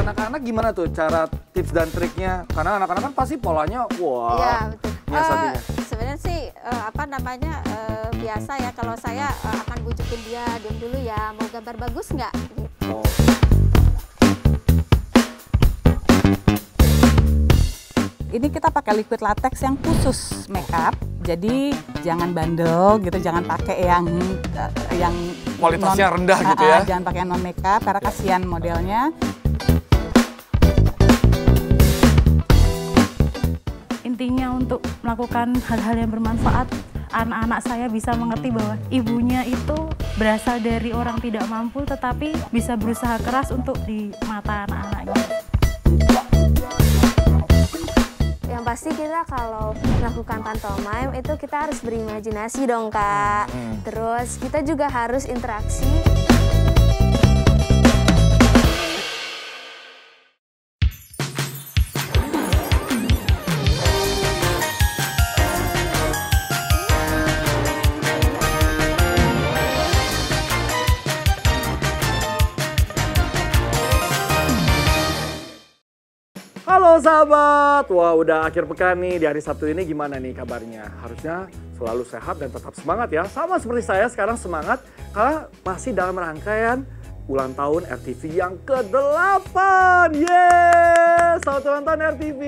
anak-anak gimana tuh cara tips dan triknya? Karena anak-anak kan pasti polanya, wah. Iya, betul. Nyiasatinya. Sebenarnya sih biasa ya, kalau saya akan bujukin dia, diam dulu ya, mau gambar bagus nggak? Gitu. Oh. Ini kita pakai liquid latex yang khusus makeup, jadi jangan bandel gitu, jangan pakai yang Kualitasnya rendah gitu ya? Jangan pakai non makeup karena kasihan modelnya. Intinya untuk melakukan hal-hal yang bermanfaat, anak-anak saya bisa mengerti bahwa ibunya itu berasal dari orang tidak mampu, tetapi bisa berusaha keras untuk di mata anak-anaknya. Yang pasti kita kalau melakukan pantomime itu kita harus berimajinasi dong, Kak. Terus kita juga harus interaksi. Halo sahabat, wah udah akhir pekan nih, di hari Sabtu ini gimana nih kabarnya? Harusnya selalu sehat dan tetap semangat ya. Sama seperti saya sekarang semangat karena masih dalam rangkaian ulang tahun RTV yang ke-8. Yeay, selamat ulang tahun RTV.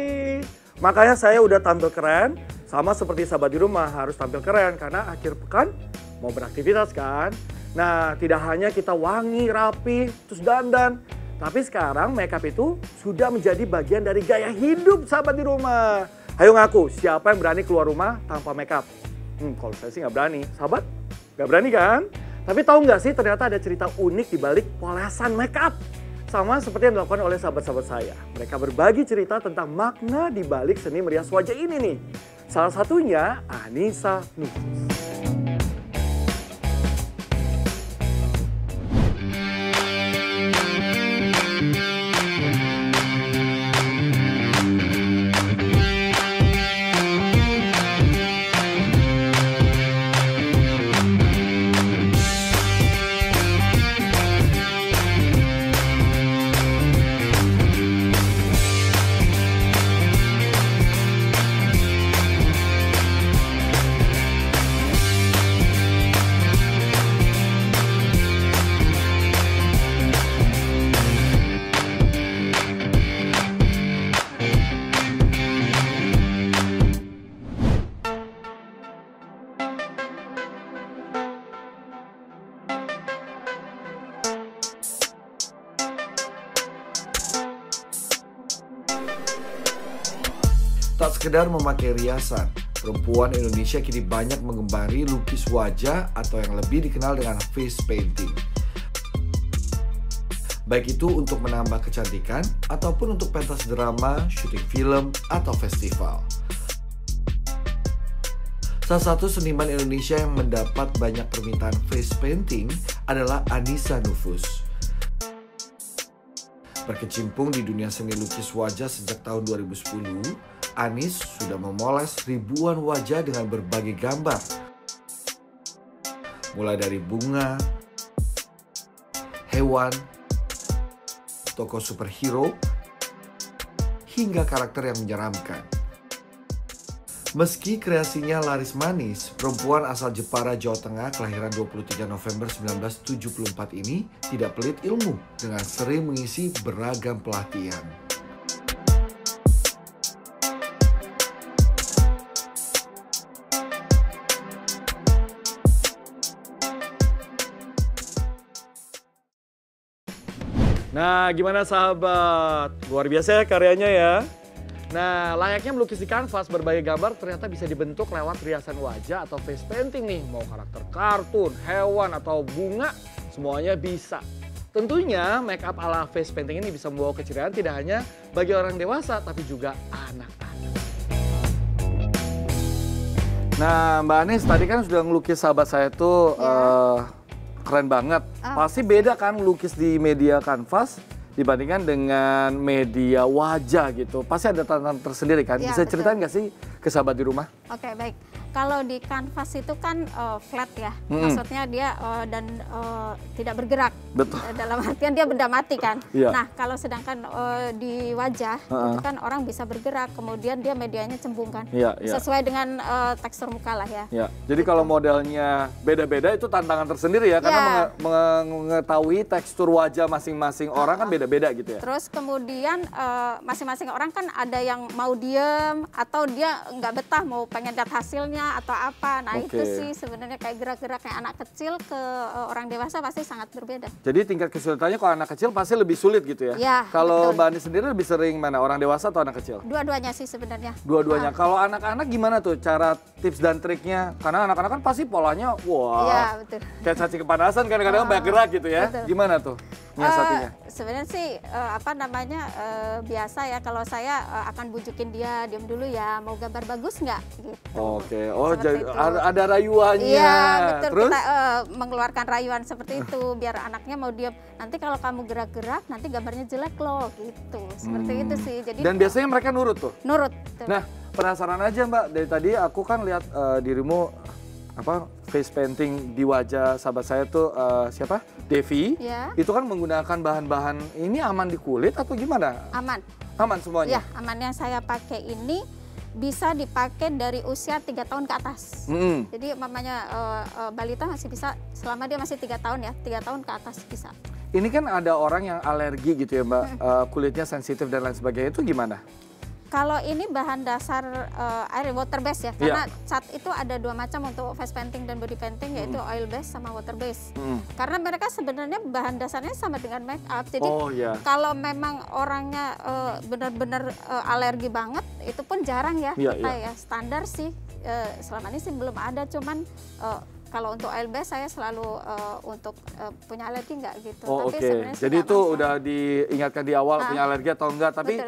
Makanya saya udah tampil keren, sama seperti sahabat di rumah harus tampil keren karena akhir pekan mau beraktivitas kan. Nah, tidak hanya kita wangi, rapi, terus dandan. Tapi sekarang makeup itu sudah menjadi bagian dari gaya hidup sahabat di rumah. Ayo ngaku, siapa yang berani keluar rumah tanpa makeup? Kalau saya sih nggak berani. Sahabat, nggak berani kan? Tapi tahu nggak sih ternyata ada cerita unik di balik polesan makeup. Sama seperti yang dilakukan oleh sahabat-sahabat saya. Mereka berbagi cerita tentang makna di balik seni merias wajah ini nih. Salah satunya Anissa Nufus. Tak sekedar memakai riasan, perempuan Indonesia kini banyak mengembari lukis wajah atau yang lebih dikenal dengan face painting. Baik itu untuk menambah kecantikan ataupun untuk pentas drama, syuting film, atau festival. Salah satu seniman Indonesia yang mendapat banyak permintaan face painting adalah Anissa Nufus. Berkecimpung di dunia seni lukis wajah sejak tahun 2010, Anis sudah memoles ribuan wajah dengan berbagai gambar. Mulai dari bunga, hewan, tokoh superhero, hingga karakter yang menyeramkan. Meski kreasinya laris manis, perempuan asal Jepara, Jawa Tengah, kelahiran 23 November 1974 ini tidak pelit ilmu dengan sering mengisi beragam pelatihan. Nah, gimana sahabat? Luar biasa ya karyanya ya. Nah, layaknya melukis di kanvas, berbagai gambar ternyata bisa dibentuk lewat riasan wajah atau face painting nih. Mau karakter kartun, hewan, atau bunga, semuanya bisa. Tentunya make up ala face painting ini bisa membawa keceriaan tidak hanya bagi orang dewasa, tapi juga anak-anak. Nah, Mbak Anis tadi kan sudah ngelukis sahabat saya tuh keren banget. Pasti beda kan lukis di media kanvas dibandingkan dengan media wajah gitu. Pasti ada tantangan tersendiri kan. Ya, Bisa betul. ceritain nggak sih ke sahabat di rumah? Oke, baik. Kalau di kanvas itu kan flat ya, maksudnya dia tidak bergerak. Betul. Dalam artian dia benda mati kan. Iya. Nah kalau sedangkan di wajah itu kan orang bisa bergerak, kemudian dia medianya cembung kan. Iya, iya. Sesuai dengan tekstur muka lah ya. Ya, jadi kalau modelnya beda-beda itu tantangan tersendiri ya, karena mengetahui tekstur wajah masing-masing orang kan beda-beda gitu ya. Terus kemudian masing-masing orang kan ada yang mau diem atau dia nggak betah mau pengen lihat hasilnya atau apa. Nah itu sih sebenarnya kayak gerak-geraknya anak kecil ke orang dewasa pasti sangat berbeda. Jadi tingkat kesulitannya kalau anak kecil pasti lebih sulit gitu ya? Ya, kalau betul. Mbak Ani sendiri lebih sering mana, orang dewasa atau anak kecil? Dua-duanya sih sebenarnya. Dua-duanya. Kalau anak-anak gimana tuh cara tips dan triknya? Karena anak-anak kan pasti polanya Iya, betul. kayak cacing kepanasan kadang-kadang banyak gerak gitu ya. Betul. Gimana tuh nyiasatinya? Sebenarnya sih biasa ya, kalau saya akan bujukin dia, diam dulu ya, mau gambar bagus nggak gitu. Oke, oh Seperti jadi itu. ada rayuannya. Iya betul. Terus? Kita mengeluarkan rayuan seperti itu biar anaknya mau diam. Nanti kalau kamu gerak-gerak nanti gambarnya jelek loh gitu. Seperti itu sih. Jadi Dan biasanya mereka nurut tuh? nurut. Betul. Nah, penasaran aja Mbak, dari tadi aku kan lihat dirimu face painting di wajah sahabat saya tuh siapa? Devi. Ya. Itu kan menggunakan bahan-bahan ini aman di kulit atau gimana? Aman. Aman semuanya? Ya, aman. Yang saya pakai ini bisa dipakai dari usia 3 tahun ke atas. Jadi mamanya balita masih bisa selama dia masih 3 tahun ya, 3 tahun ke atas bisa. Ini kan ada orang yang alergi gitu ya Mbak, kulitnya sensitif dan lain sebagainya, itu gimana? Kalau ini bahan dasar air water base ya, karena cat itu ada 2 macam untuk face painting dan body painting, yaitu oil base sama water base. Karena mereka sebenarnya bahan dasarnya sama dengan make up, jadi kalau memang orangnya benar-benar alergi banget, itu pun jarang ya kita ya. Standar sih selama ini sih belum ada, cuman kalau untuk oil base saya selalu untuk punya alergi nggak gitu. Oh, oke. Jadi itu udah diingatkan di awal punya alergi atau enggak, tapi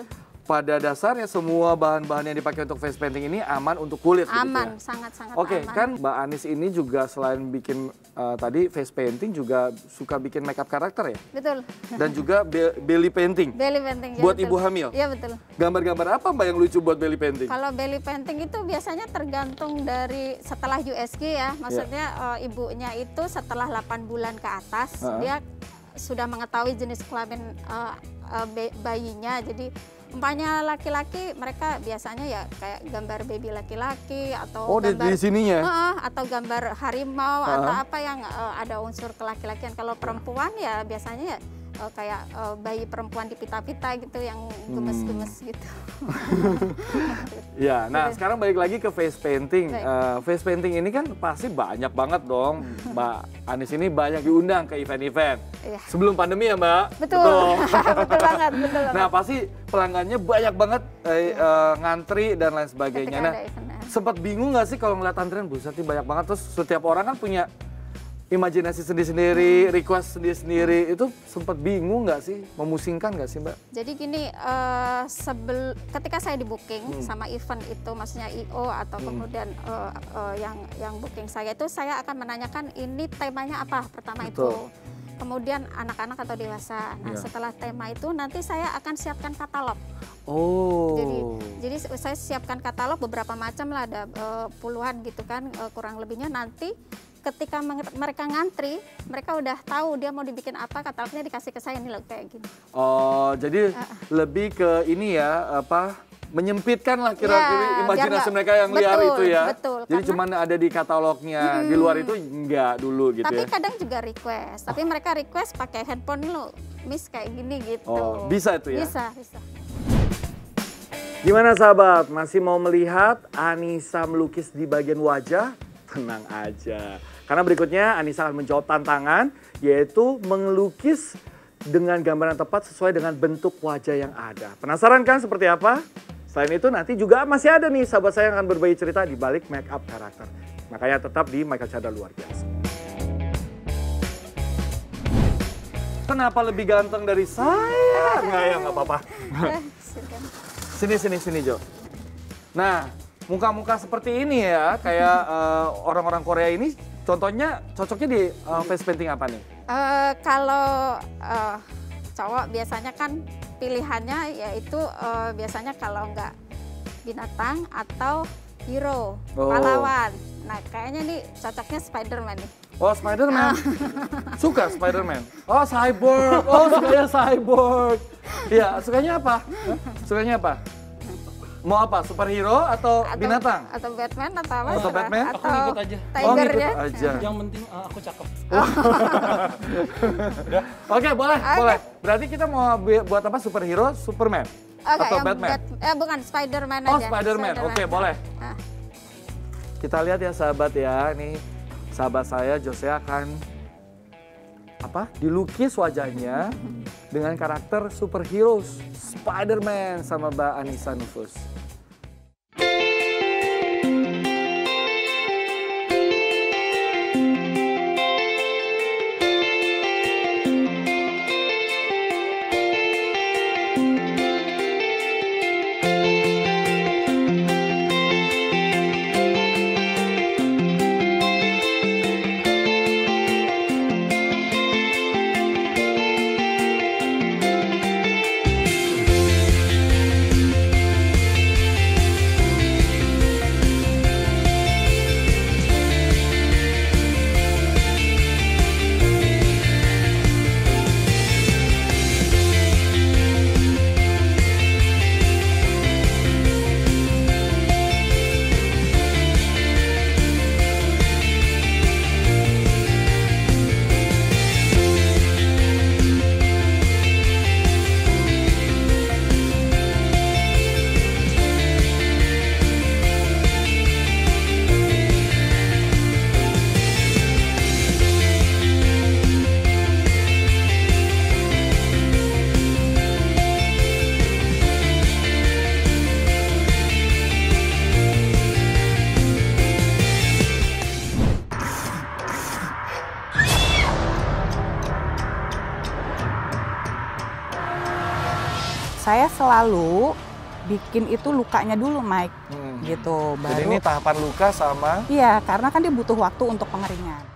pada dasarnya semua bahan-bahan yang dipakai untuk face painting ini aman untuk kulit. Aman, gitu ya? sangat-sangat Oke, aman. kan Mbak Anis ini juga selain bikin tadi face painting juga suka bikin makeup karakter ya? Betul. Dan juga belly painting. Belly painting ya. Buat betul. ibu hamil? Iya betul. Gambar-gambar apa Mbak yang lucu buat belly painting? Kalau belly painting itu biasanya tergantung dari setelah USG ya, maksudnya ibunya itu setelah 8 bulan ke atas dia sudah mengetahui jenis kelamin bayinya. Jadi umpamanya laki-laki, mereka biasanya ya kayak gambar baby laki-laki atau gambar di sininya? Atau gambar harimau atau apa yang ada unsur kelaki-lakian. Kalau perempuan ya biasanya ya kayak bayi perempuan di pita-pita gitu yang gemes-gemes gitu. Ya, nah sekarang balik lagi ke face painting. Face painting ini kan pasti banyak banget dong. Mbak Anis ini banyak diundang ke event-event. Sebelum pandemi ya Mbak? Betul. Betul banget, betul banget. Nah pasti pelanggannya banyak banget ngantri dan lain sebagainya. Nah, sempat bingung nggak sih kalau ngeliat antrian, buset banyak banget, terus setiap orang kan punya imajinasi sendiri-sendiri, request sendiri-sendiri, itu sempat bingung nggak sih, memusingkan nggak sih Mbak? Jadi gini, ketika saya di booking sama event itu, maksudnya IO atau kemudian yang booking saya itu, saya akan menanyakan ini temanya apa pertama itu. Kemudian anak-anak atau dewasa. Nah setelah tema itu nanti saya akan siapkan katalog. Jadi saya siapkan katalog beberapa macam lah, ada puluhan gitu kan, kurang lebihnya. Nanti ketika mereka ngantri, mereka udah tahu dia mau dibikin apa, katalognya dikasih ke saya, nih loh kayak gini. Oh, jadi lebih ke ini ya, menyempitkan lah kira-kira imajinasi mereka yang liar itu ya. Betul. Jadi cuma ada di katalognya, di luar itu enggak dulu gitu tapi ya. Kadang juga request, tapi mereka request pakai handphone lo, Miss kayak gini gitu. Oh, bisa itu ya? Bisa. Gimana sahabat, masih mau melihat Anissa melukis di bagian wajah? Tenang aja. Karena berikutnya Anissa akan menjawab tantangan, yaitu melukis dengan gambaran tepat sesuai dengan bentuk wajah yang ada. Penasaran kan seperti apa? Selain itu nanti juga masih ada nih sahabat saya yang akan berbagi cerita di balik make up karakter. Makanya tetap di Michael Chada Luar Biasa. Kenapa lebih ganteng dari saya? Nggak apa-apa. Sini Jo. Nah, muka-muka seperti ini ya, kayak orang-orang Korea ini, contohnya cocoknya di face painting apa nih? Kalau cowok biasanya kan pilihannya yaitu biasanya kalau nggak binatang atau hero, Oh. pahlawan. Nah, kayaknya nih cocoknya Spider-Man nih. Oh, Spider-Man. Suka Spider-Man. Oh, cyborg. Oh, sukanya cyborg. Iya, sukanya apa? Hah? Sukanya apa? Mau apa? Superhero atau binatang? Atau Batman atau apa? Atau Batman? Atau Aku ngikut aja. Oh, ngikut Tigernya. aja. Yang penting aku cakep. Oke, boleh, boleh. Berarti kita mau buat apa? Superhero, Superman? Oke, Atau yang Batman? bukan Spider-Man Oh, aja. Spider-Man. Oke, boleh. Nah, Kita lihat ya sahabat ya, nih sahabat saya Jose akan dilukis wajahnya dengan karakter superhero Spider-Man sama Mbak Anissa Nufus. Saya selalu bikin itu lukanya dulu, Mike. Gitu. Jadi Baru. ini tahapan luka sama Iya, karena kan dia butuh waktu untuk pengeringan.